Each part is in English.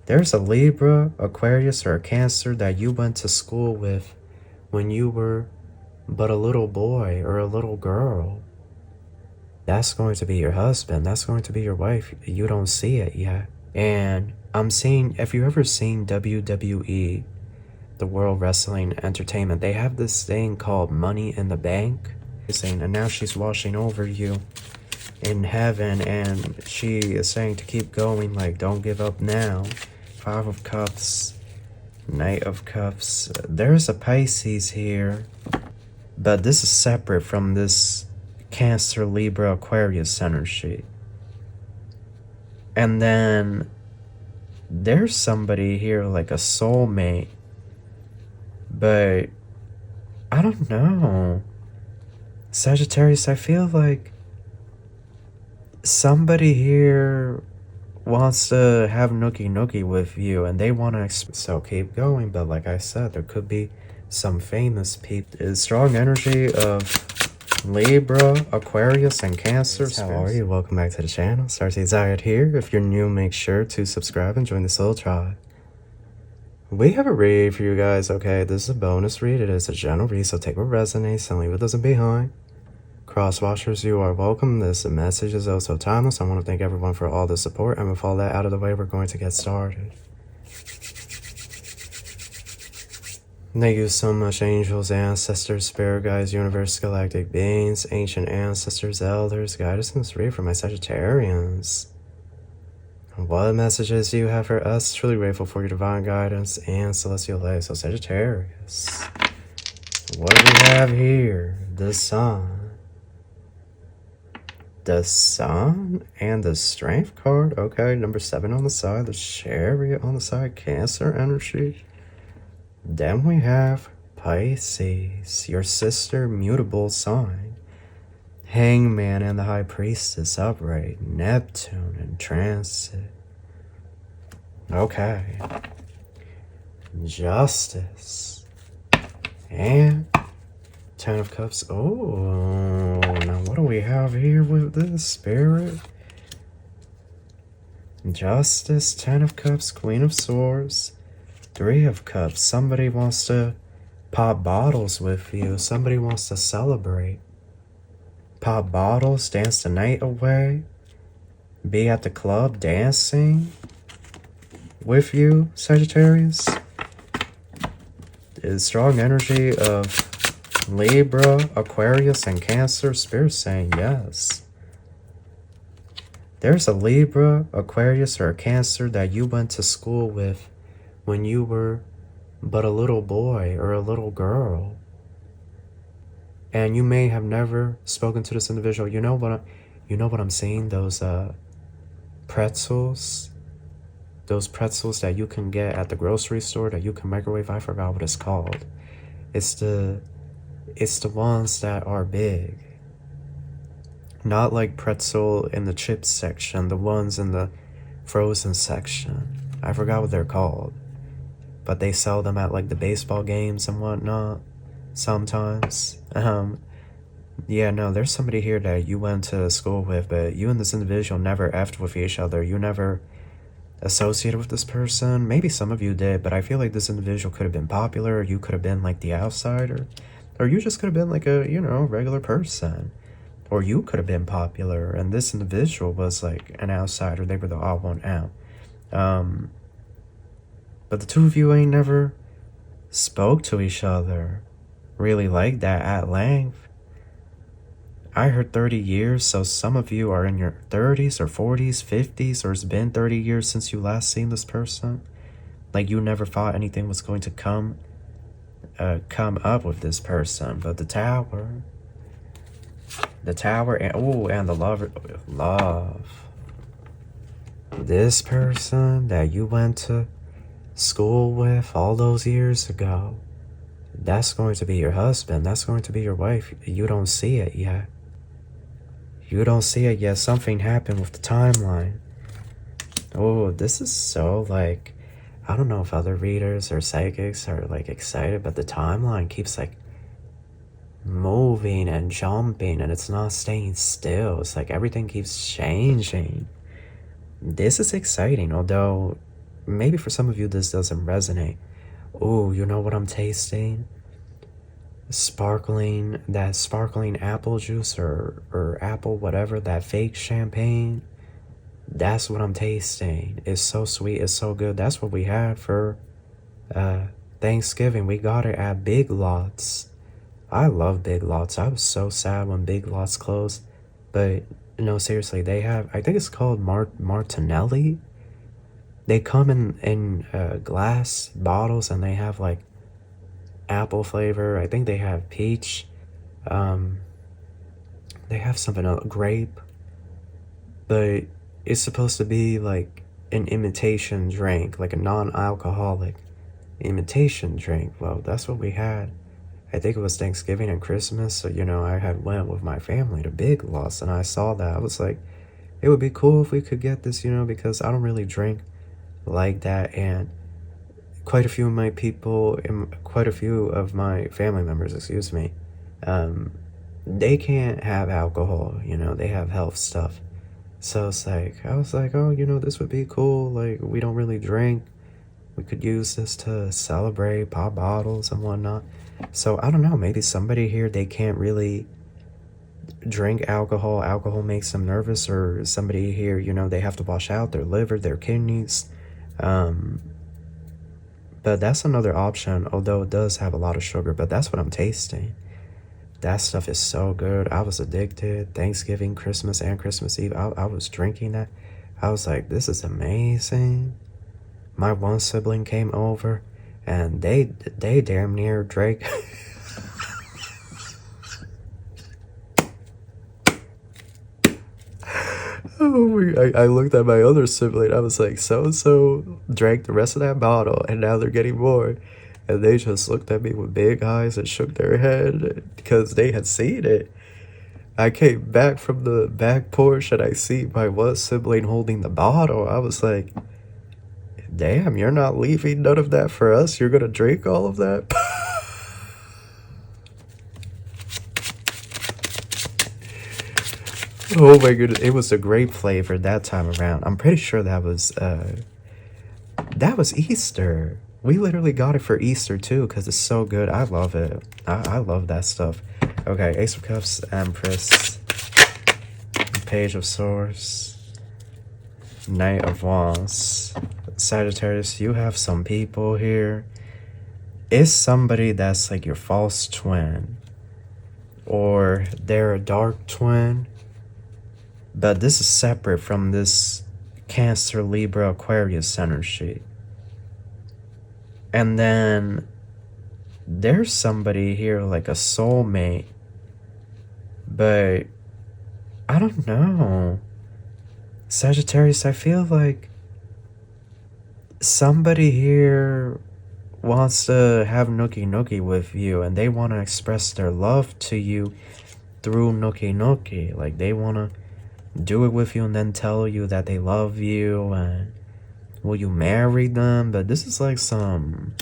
There's a Libra, Aquarius, or a Cancer that you went to school with when you were but a little boy or a little girl. That's going to be your husband. That's going to be your wife. You don't see it yet. And I'm seeing, have you ever seen WWE, the World Wrestling Entertainment? They have this thing called Money in the Bank. And now she's watching over you in heaven, and she is saying to keep going, like, don't give up now. Five of Cups, Knight of Cups. There's a Pisces here, but this is separate from this Cancer, Libra, Aquarius energy. And then there's somebody here like a soulmate, but I don't know. Sagittarius, I feel like somebody here wants to have nookie with you, and they want to, so keep going. But like I said, there could be some famous people. Strong energy of Libra, Aquarius, and Cancer. How are you? Welcome back to the channel. Starseed here. If you're new, make sure to subscribe and join the soul tribe. We have a read for you guys, okay? This is a bonus read. It is a general read, so take what resonates and leave what doesn't behind. Cross-watchers, you are welcome. This message is also timeless. I want to thank everyone for all the support, and with all that out of the way, we're going to get started. Thank you so much, angels, ancestors, spirit guides, universe, galactic beings, ancient ancestors, elders, guide us in this read for my Sagittarians. What messages do you have for us? Truly grateful for your divine guidance and celestial light. So Sagittarius, what do we have here? The Sun. The Sun and the Strength card. Okay, number 7 on the side. The Chariot on the side. Cancer energy. Then we have Pisces, your sister mutable sign. Hangman and the High Priestess upright. Neptune in transit. Okay. Justice. And 10 of Cups. Oh, now what do we have here with this Spirit? Justice, 10 of Cups, Queen of Swords, 3 of Cups. Somebody wants to pop bottles with you. Somebody wants to celebrate. Pop bottles, dance the night away. Be at the club dancing with you, Sagittarius. The strong energy of Libra, Aquarius, and Cancer. Spirit saying yes. There's a Libra, Aquarius, or a Cancer that you went to school with when you were but a little boy or a little girl. And you may have never spoken to this individual. You know what I'm seeing? Those pretzels. Those pretzels that you can get at the grocery store that you can microwave. I forgot what it's called. It's the ones that are big. Not like pretzel in the chips section, the ones in the frozen section. I forgot what they're called. But they sell them at like the baseball games and whatnot sometimes. Yeah, no, there's somebody here that you went to school with, but you and this individual never effed with each other. You never associated with this person. Maybe some of you did, but I feel like this individual could have been popular, or you could have been like the outsider. Or you just could have been like a, regular person. Or you could have been popular, and this individual was like an outsider. They were the odd one out. But the two of you ain't never spoke to each other really like that at length. I heard 30 years, so some of you are in your 30s or 40s, 50s, or it's been 30 years since you last seen this person. Like you never thought anything was going to come up with this person. But the Tower, and the love. This person that you went to school with all those years ago, that's going to be your husband. That's going to be your wife. You don't see it yet. You don't see it yet. Something happened with the timeline. Oh, this is so like, I don't know if other readers or psychics are like excited, but the timeline keeps like moving and jumping, and it's not staying still. It's like everything keeps changing. This is exciting, although maybe for some of you this doesn't resonate. Ooh, you know what I'm tasting? That sparkling apple juice or apple whatever, that fake champagne. That's what I'm tasting. It's so sweet, it's so good. That's what we had for Thanksgiving. We got it at Big Lots. I love Big Lots. I was so sad when Big Lots closed. But no, seriously, they have, I think it's called Martinelli. They come in glass bottles, and they have like apple flavor. I think they have peach. They have something else, grape. But it's supposed to be like an imitation drink, like a non-alcoholic imitation drink. Well, that's what we had. I think it was Thanksgiving and Christmas. So, you know, I had went with my family to Big Lots, and I saw that. I was like, it would be cool if we could get this, you know, because I don't really drink like that. And quite a few of my family members, excuse me, they can't have alcohol, you know, they have health stuff. So it's like, I was like, oh, you know, this would be cool. Like, we don't really drink. We could use this to celebrate, pop bottles and whatnot. So I don't know, maybe somebody here, they can't really drink alcohol. Alcohol makes them nervous, or somebody here, you know, they have to wash out their liver, their kidneys. But that's another option, although it does have a lot of sugar, but that's what I'm tasting. That stuff is so good. I was addicted. Thanksgiving, Christmas, and Christmas Eve, I was drinking that. I was like, this is amazing. My one sibling came over, and they damn near drank. I looked at my other sibling. I was like, so-and-so drank the rest of that bottle, and now they're getting more. And they just looked at me with big eyes and shook their head because they had seen it. I came back from the back porch, and I see my one sibling holding the bottle. I was like, damn, you're not leaving none of that for us? You're going to drink all of that? Oh my goodness, it was a grape flavor that time around. I'm pretty sure that was Easter. We literally got it for Easter too, because it's so good. I love it. I love that stuff. Okay, Ace of Cups, Empress, Page of Swords, Knight of Wands. Sagittarius, you have some people here. It's somebody that's like your false twin, or they're a dark twin. But this is separate from this Cancer, Libra, Aquarius energy. And then there's somebody here like a soulmate. But I don't know. Sagittarius, I feel like somebody here wants to have nookie with you, and they want to express their love to you through nookie. Like, they want to do it with you and then tell you that they love you, and will you marry them? But this is like some,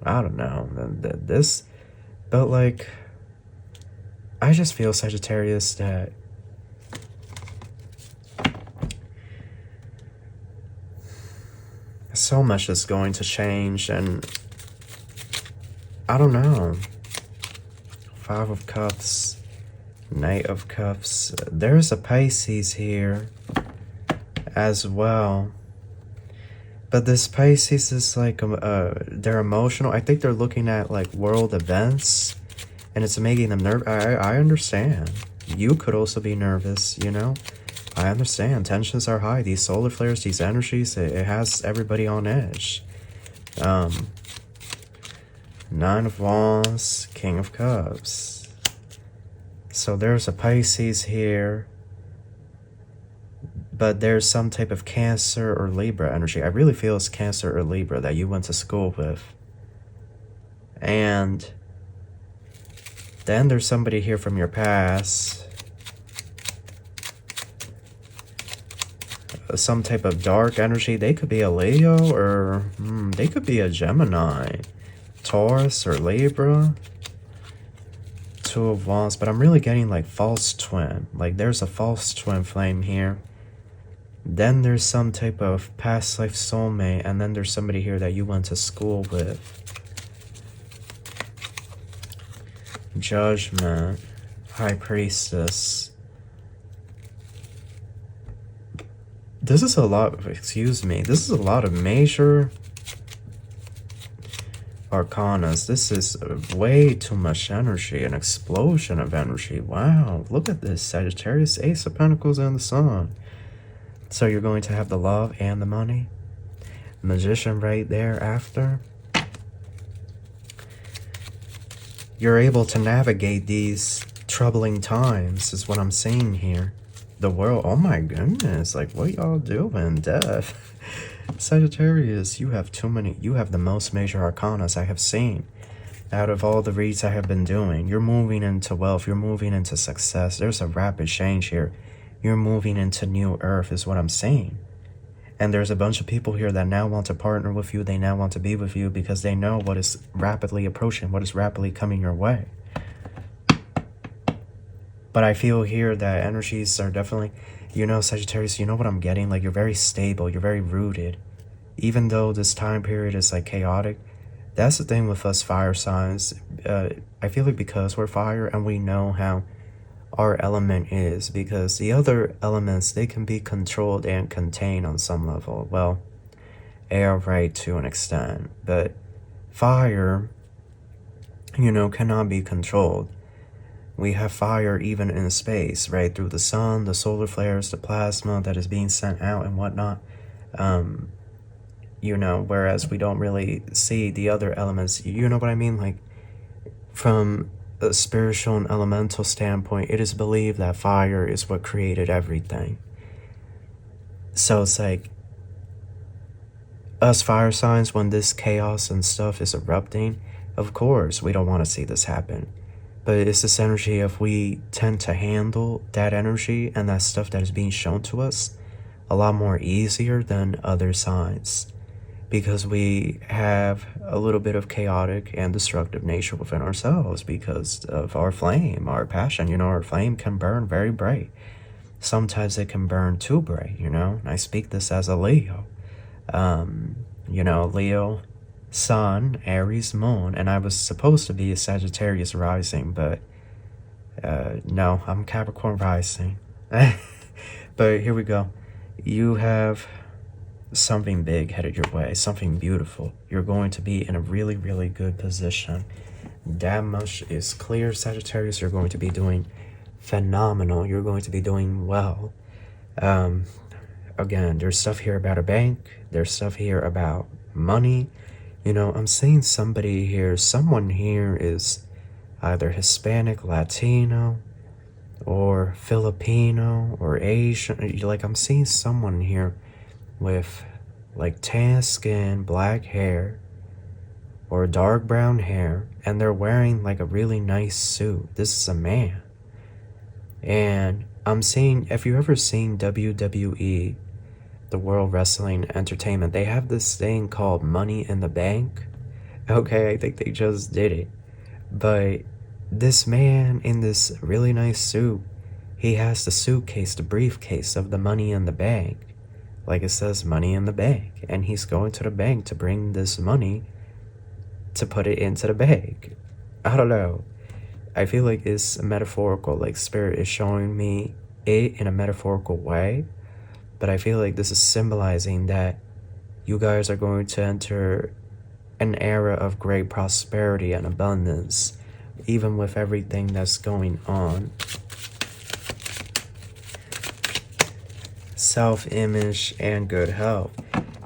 I don't know, this, but like, I just feel, Sagittarius, that so much is going to change, and I don't know. Five of Cups, Knight of Cups. There's a Pisces here as well. But this Pisces is like, they're emotional. I think they're looking at like world events, and it's making them nervous. I understand. You could also be nervous, you know? I understand. Tensions are high. These solar flares, these energies, it has everybody on edge. Nine of Wands, King of Cups. So there's a Pisces here, but there's some type of Cancer or Libra energy. I really feel it's Cancer or Libra that you went to school with. And then there's somebody here from your past. Some type of dark energy. They could be a Leo, or they could be a Gemini, Taurus, or Libra. Two of Wands, but I'm really getting like false twin. Like, there's a false twin flame here. Then there's some type of past life soulmate, and then there's somebody here that you went to school with. Judgment, High Priestess. This is a lot, excuse me, this is a lot of major arcanas. This is way too much energy, an explosion of energy. Wow, look at this, Sagittarius, Ace of Pentacles and the Sun. So you're going to have the love and the money. Magician right there after. You're able to navigate these troubling times is what I'm seeing here. The world, oh my goodness, like what y'all doing? Death. Sagittarius, you have too many, you have the most major arcanas I have seen. Out of all the reads I have been doing, you're moving into wealth, you're moving into success. There's a rapid change here. You're moving into new earth is what I'm saying. And there's a bunch of people here that now want to partner with you. They now want to be with you because they know what is rapidly approaching, what is rapidly coming your way. But I feel here that energies are definitely, you know, Sagittarius, you know what I'm getting? Like, you're very stable, you're very rooted. Even though this time period is like chaotic, that's the thing with us fire signs. I feel like because we're fire and we know how our element is, because the other elements, they can be controlled and contained on some level. Well, air, right, to an extent, but fire, you know, cannot be controlled. We have fire even in space, right, through the sun, the solar flares, the plasma that is being sent out and whatnot. You know, whereas we don't really see the other elements, you know what I mean? Like, from a spiritual and elemental standpoint, it is believed that fire is what created everything. So it's like, us fire signs, when this chaos and stuff is erupting, of course, we don't want to see this happen. But it's this energy of we tend to handle that energy and that stuff that is being shown to us a lot more easier than other signs. Because we have a little bit of chaotic and destructive nature within ourselves because of our flame, our passion. You know, our flame can burn very bright. Sometimes it can burn too bright, you know. I speak this as a Leo. You know, Leo, Sun, Aries, Moon, and I was supposed to be a Sagittarius rising, but no, I'm Capricorn rising. But here we go. You have something big headed your way, something beautiful. You're going to be in a really, really good position. That much is clear, Sagittarius. You're going to be doing phenomenal. You're going to be doing well. Again, there's stuff here about a bank. There's stuff here about money. You know, I'm seeing somebody here. Someone here is either Hispanic, Latino, or Filipino, or Asian. Like, I'm seeing someone here with like tan skin, black hair, or dark brown hair, and they're wearing like a really nice suit. This is a man. And I'm seeing, have you ever seen WWE, the World Wrestling Entertainment? They have this thing called Money in the Bank. Okay, I think they just did it. But this man in this really nice suit, he has the suitcase, the briefcase of the money in the bank. Like it says money in the bank, and he's going to the bank to bring this money to put it into the bank. I don't know. I feel like it's metaphorical, like spirit is showing me it in a metaphorical way, but I feel like this is symbolizing that you guys are going to enter an era of great prosperity and abundance, even with everything that's going on. Self-image and good health.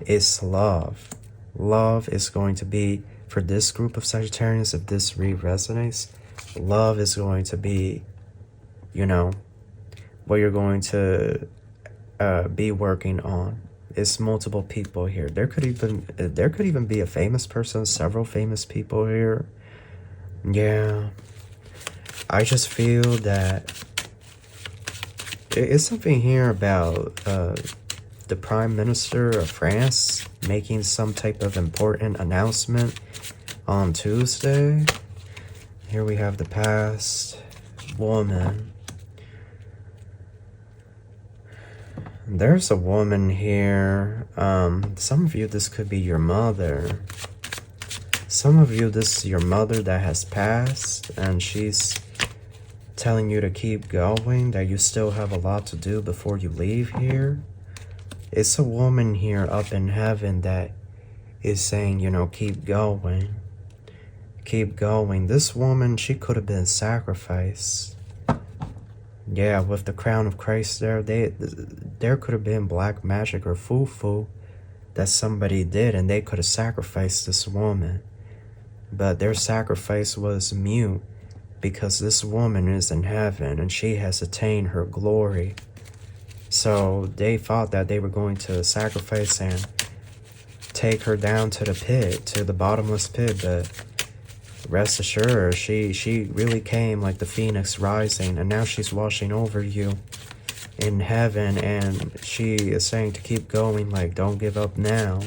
It's love. Love is going to be, for this group of Sagittarians, if this read resonates, love is going to be, you know, what you're going to be working on. It's multiple people here. There could even be a famous person, several famous people here. Yeah. I just feel that it's something here about the Prime Minister of France making some type of important announcement on Tuesday. Here we have the past woman. There's a woman here. Some of you, this could be your mother. Some of you, this is your mother that has passed, and she's telling you to keep going, that you still have a lot to do before you leave here. It's a woman here up in heaven that is saying, you know, keep going. Keep going. This woman, she could have been sacrificed. Yeah, with the crown of Christ there, there could have been black magic or foo-foo that somebody did, and they could have sacrificed this woman. But their sacrifice was mute, because this woman is in heaven and she has attained her glory. So they thought that they were going to sacrifice and take her down to the pit, to the bottomless pit, but rest assured, she really came like the phoenix rising, and now she's watching over you in heaven, and she is saying to keep going, like, don't give up now.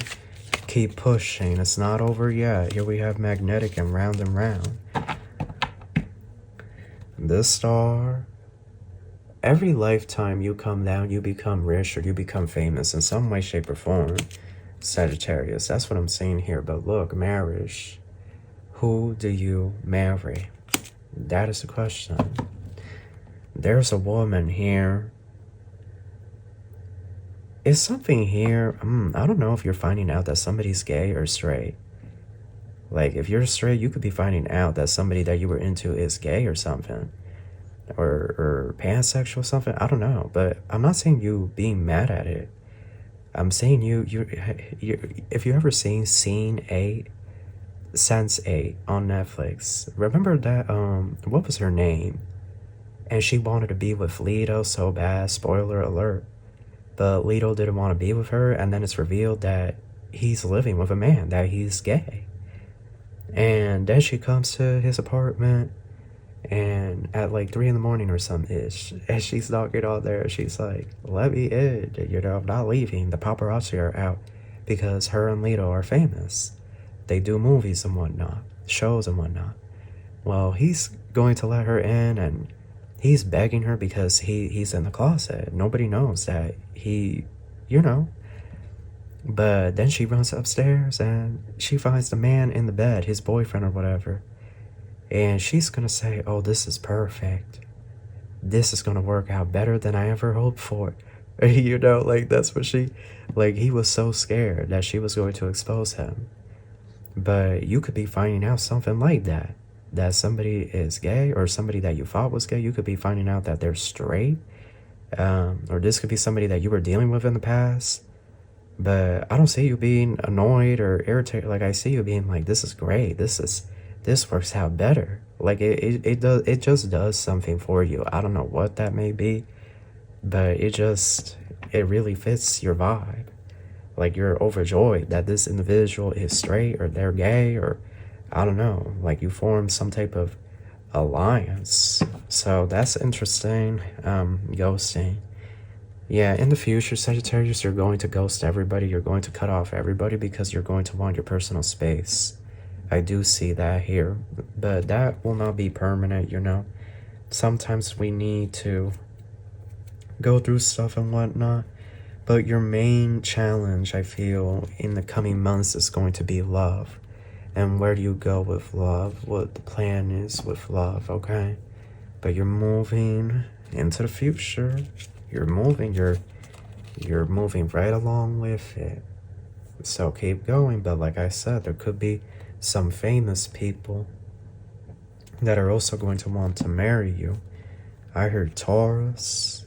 Keep pushing. It's not over yet. Here we have magnetic and round and round. This star, every lifetime you come down, you become rich or you become famous in some way, shape, or form. Sagittarius, that's what I'm seeing here. But look, marriage. Who do you marry? That is the question. There's a woman here. Is something here? I don't know if you're finding out that somebody's gay or straight. Like, if you're straight, you could be finding out that somebody that you were into is gay or something. Or pansexual or something. I don't know. But I'm not saying you being mad at it. I'm saying you if you ever seen Scene 8, Sense 8 on Netflix. Remember that, what was her name? And she wanted to be with Leto so bad. Spoiler alert. But Leto didn't want to be with her, and then it's revealed that he's living with a man, that he's gay. And then she comes to his apartment, and at like 3 in the morning or some-ish, and she's knocking on there, she's like, let me in, you know, I'm not leaving. The paparazzi are out because her and Leto are famous. They do movies and whatnot, shows and whatnot. Well, he's going to let her in, and he's begging her because he's in the closet. Nobody knows that he, you know. But then she runs upstairs and she finds the man in the bed, his boyfriend or whatever. And she's going to say, oh, this is perfect. This is going to work out better than I ever hoped for. You know, like that's what she, like he was so scared that she was going to expose him. But you could be finding out something like that. That somebody is gay, or somebody that you thought was gay. You could be finding out that they're straight. Or this could be somebody that you were dealing with in the past. But I don't see you being annoyed or irritated. Like, I see you being like, this is great. This works out better. Like, it just does something for you. I don't know what that may be, but it really fits your vibe. Like, you're overjoyed that this individual is straight, or they're gay, or I don't know, like you formed some type of alliance. So that's interesting. Ghosting. Yeah, in the future, Sagittarius, you're going to ghost everybody. You're going to cut off everybody because you're going to want your personal space. I do see that here, but that will not be permanent, you know. Sometimes we need to go through stuff and whatnot, but your main challenge, I feel, in the coming months is going to be love. And where do you go with love? What the plan is with love, okay? But you're moving into the future. You're moving right along with it. So keep going. But like I said, there could be some famous people that are also going to want to marry you. I heard Taurus.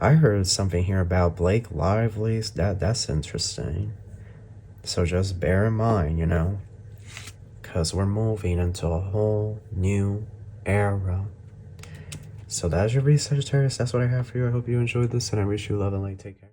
I heard something here about Blake Lively's. That's interesting. So just bear in mind, you know, because we're moving into a whole new era. So that's your read, Sagittarius. That's what I have for you. I hope you enjoyed this, and I wish you love and light. Take care.